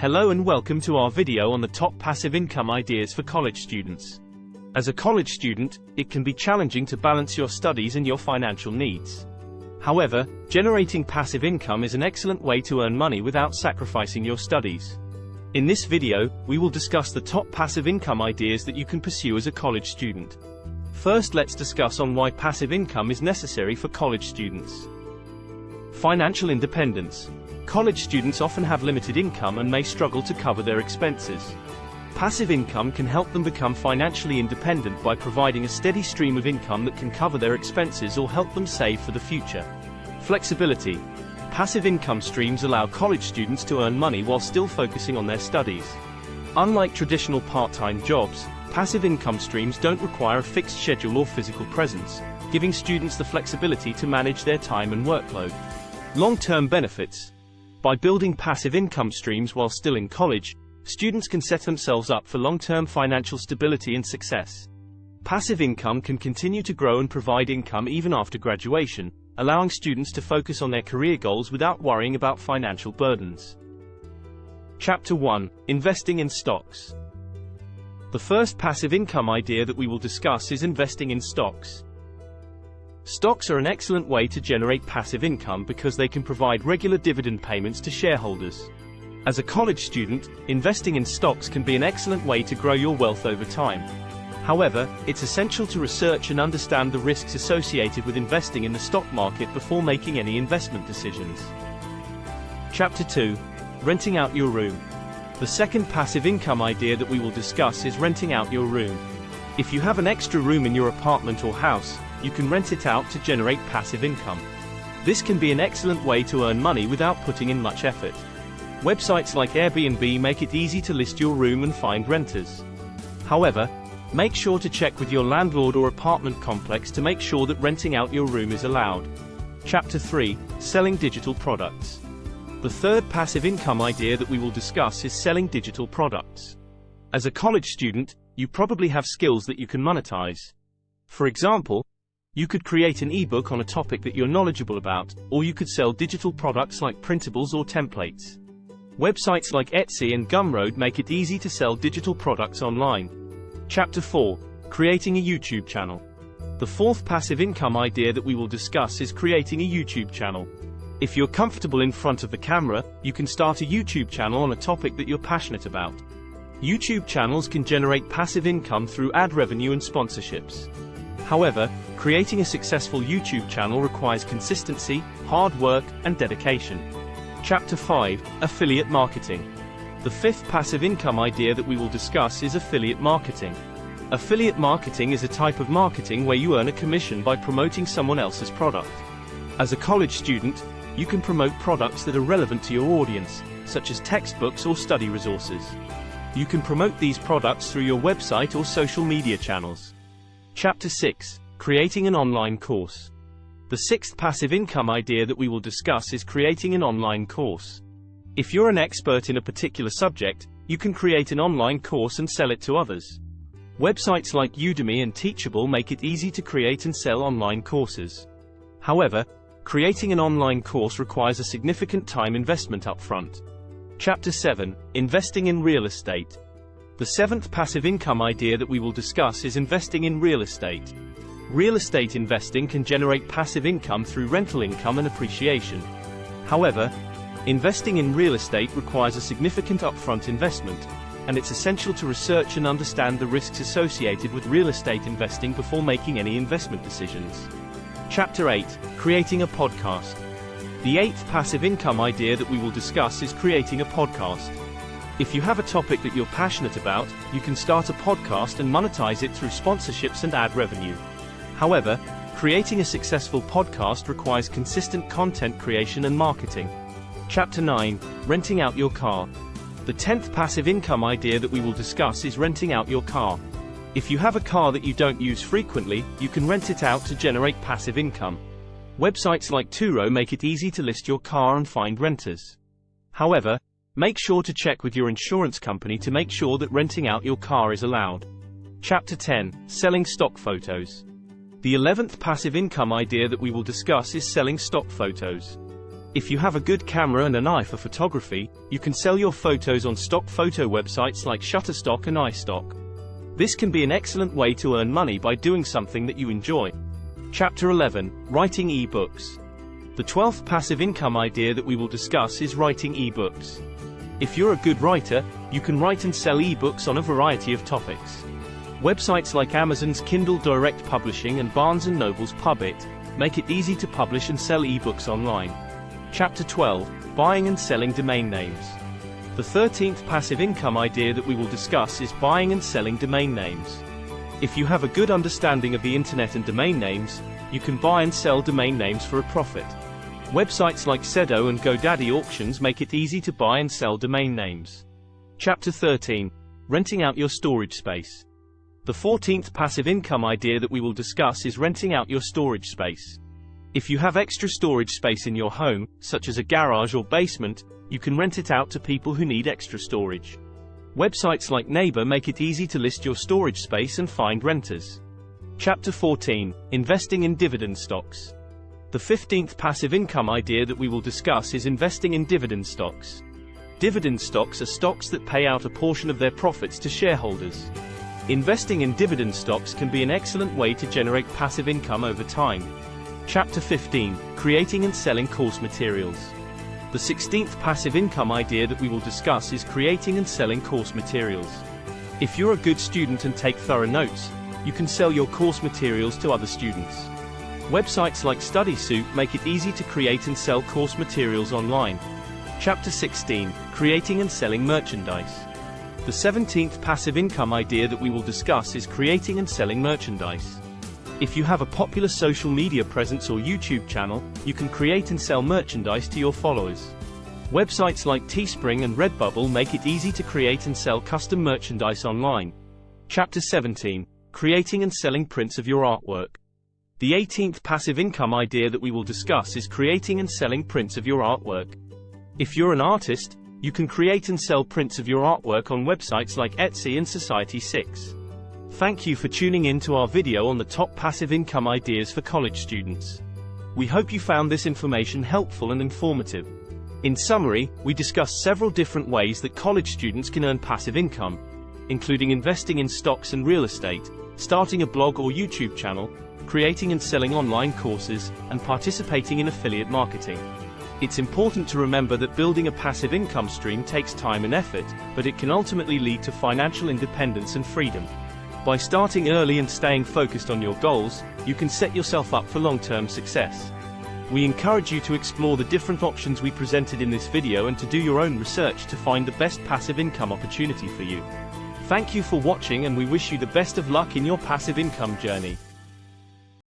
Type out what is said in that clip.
Hello and welcome to our video on the top passive income ideas for college students. As a college student, it can be challenging to balance your studies and your financial needs. However, generating passive income is an excellent way to earn money without sacrificing your studies. In this video, we will discuss the top passive income ideas that you can pursue as a college student. First, let's discuss on why passive income is necessary for college students. Financial independence. College students often have limited income and may struggle to cover their expenses. Passive income can help them become financially independent by providing a steady stream of income that can cover their expenses or help them save for the future. Flexibility. Passive income streams allow college students to earn money while still focusing on their studies. Unlike traditional part-time jobs, passive income streams don't require a fixed schedule or physical presence, giving students the flexibility to manage their time and workload. Long-term benefits. By building passive income streams while still in college, students can set themselves up for long-term financial stability and success. Passive income can continue to grow and provide income even after graduation, allowing students to focus on their career goals without worrying about financial burdens. Chapter 1: Investing in Stocks. The first passive income idea that we will discuss is investing in stocks. Stocks are an excellent way to generate passive income because they can provide regular dividend payments to shareholders. As a college student, investing in stocks can be an excellent way to grow your wealth over time. However, it's essential to research and understand the risks associated with investing in the stock market before making any investment decisions. Chapter 2: Renting out your room. The second passive income idea that we will discuss is renting out your room. If you have an extra room in your apartment or house, you can rent it out to generate passive income. This can be an excellent way to earn money without putting in much effort. Websites like Airbnb make it easy to list your room and find renters. However, make sure to check with your landlord or apartment complex to make sure that renting out your room is allowed. Chapter 3: Selling digital products. The third passive income idea that we will discuss is selling digital products. As a college student, you probably have skills that you can monetize. For example, you could create an ebook on a topic that you're knowledgeable about, or you could sell digital products like printables or templates. Websites like Etsy and Gumroad make it easy to sell digital products online. Chapter 4: Creating a YouTube channel. The fourth passive income idea that we will discuss is creating a YouTube channel. If you're comfortable in front of the camera, you can start a YouTube channel on a topic that you're passionate about. YouTube channels can generate passive income through ad revenue and sponsorships. However, creating a successful YouTube channel requires consistency, hard work, and dedication. Chapter 5: Affiliate Marketing. The fifth passive income idea that we will discuss is affiliate marketing. Affiliate marketing is a type of marketing where you earn a commission by promoting someone else's product. As a college student, you can promote products that are relevant to your audience, such as textbooks or study resources. You can promote these products through your website or social media channels. Chapter 6: Creating an online course. The sixth passive income idea that we will discuss is creating an online course. If you're an expert in a particular subject, you can create an online course and sell it to others. Websites like Udemy and Teachable make it easy to create and sell online courses. However, creating an online course requires a significant time investment upfront. Chapter 7: Investing in real estate. The seventh passive income idea that we will discuss is investing in real estate. Real estate investing can generate passive income through rental income and appreciation. However, investing in real estate requires a significant upfront investment, and it's essential to research and understand the risks associated with real estate investing before making any investment decisions. Chapter 8: Creating a podcast. The eighth passive income idea that we will discuss is creating a podcast. If you have a topic that you're passionate about, you can start a podcast and monetize it through sponsorships and ad revenue. However, creating a successful podcast requires consistent content creation and marketing. Chapter 9: Renting out your car. The 10th passive income idea that we will discuss is renting out your car. If you have a car that you don't use frequently, you can rent it out to generate passive income. Websites like Turo make it easy to list your car and find renters. However, make sure to check with your insurance company to make sure that renting out your car is allowed. Chapter 10: Selling stock photos. The 11th passive income idea that we will discuss is selling stock photos. If you have a good camera and an eye for photography, you can sell your photos on stock photo websites like Shutterstock and iStock. This can be an excellent way to earn money by doing something that you enjoy. Chapter 11. Writing e-books. The 12th passive income idea that we will discuss is writing e-books. If you're a good writer, you can write and sell e-books on a variety of topics. Websites like Amazon's Kindle Direct Publishing and Barnes & Noble's PubIt make it easy to publish and sell e-books online. Chapter 12. Buying and selling domain names. The 13th passive income idea that we will discuss is buying and selling domain names. If you have a good understanding of the internet and domain names, you can buy and sell domain names for a profit. Websites like Sedo and GoDaddy auctions make it easy to buy and sell domain names. Chapter 13. Renting out your storage space. The 14th passive income idea that we will discuss is renting out your storage space. If you have extra storage space in your home, such as a garage or basement, you can rent it out to people who need extra storage. Websites like Neighbor make it easy to list your storage space and find renters. Chapter 14. Investing in dividend stocks. The 15th passive income idea that we will discuss is investing in dividend stocks. Dividend stocks are stocks that pay out a portion of their profits to shareholders. Investing in dividend stocks can be an excellent way to generate passive income over time. Chapter 15. Creating and selling course materials. The 16th passive income idea that we will discuss is creating and selling course materials. If you're a good student and take thorough notes, you can sell your course materials to other students. Websites like StudySoup make it easy to create and sell course materials online. Chapter 16. Creating and selling merchandise. The 17th passive income idea that we will discuss is creating and selling merchandise. If you have a popular social media presence or YouTube channel, you can create and sell merchandise to your followers. Websites like Teespring and Redbubble make it easy to create and sell custom merchandise online. Chapter 17. Creating and selling prints of your artwork. The 18th passive income idea that we will discuss is creating and selling prints of your artwork. If you're an artist, you can create and sell prints of your artwork on websites like Etsy and Society6. Thank you for tuning in to our video on the top passive income ideas for college students. We hope you found this information helpful and informative. In summary, we discussed several different ways that college students can earn passive income, including investing in stocks and real estate, starting a blog or YouTube channel, creating and selling online courses, and participating in affiliate marketing. It's important to remember that building a passive income stream takes time and effort, but it can ultimately lead to financial independence and freedom. By starting early and staying focused on your goals, you can set yourself up for long-term success. We encourage you to explore the different options we presented in this video and to do your own research to find the best passive income opportunity for you. Thank you for watching, and we wish you the best of luck in your passive income journey.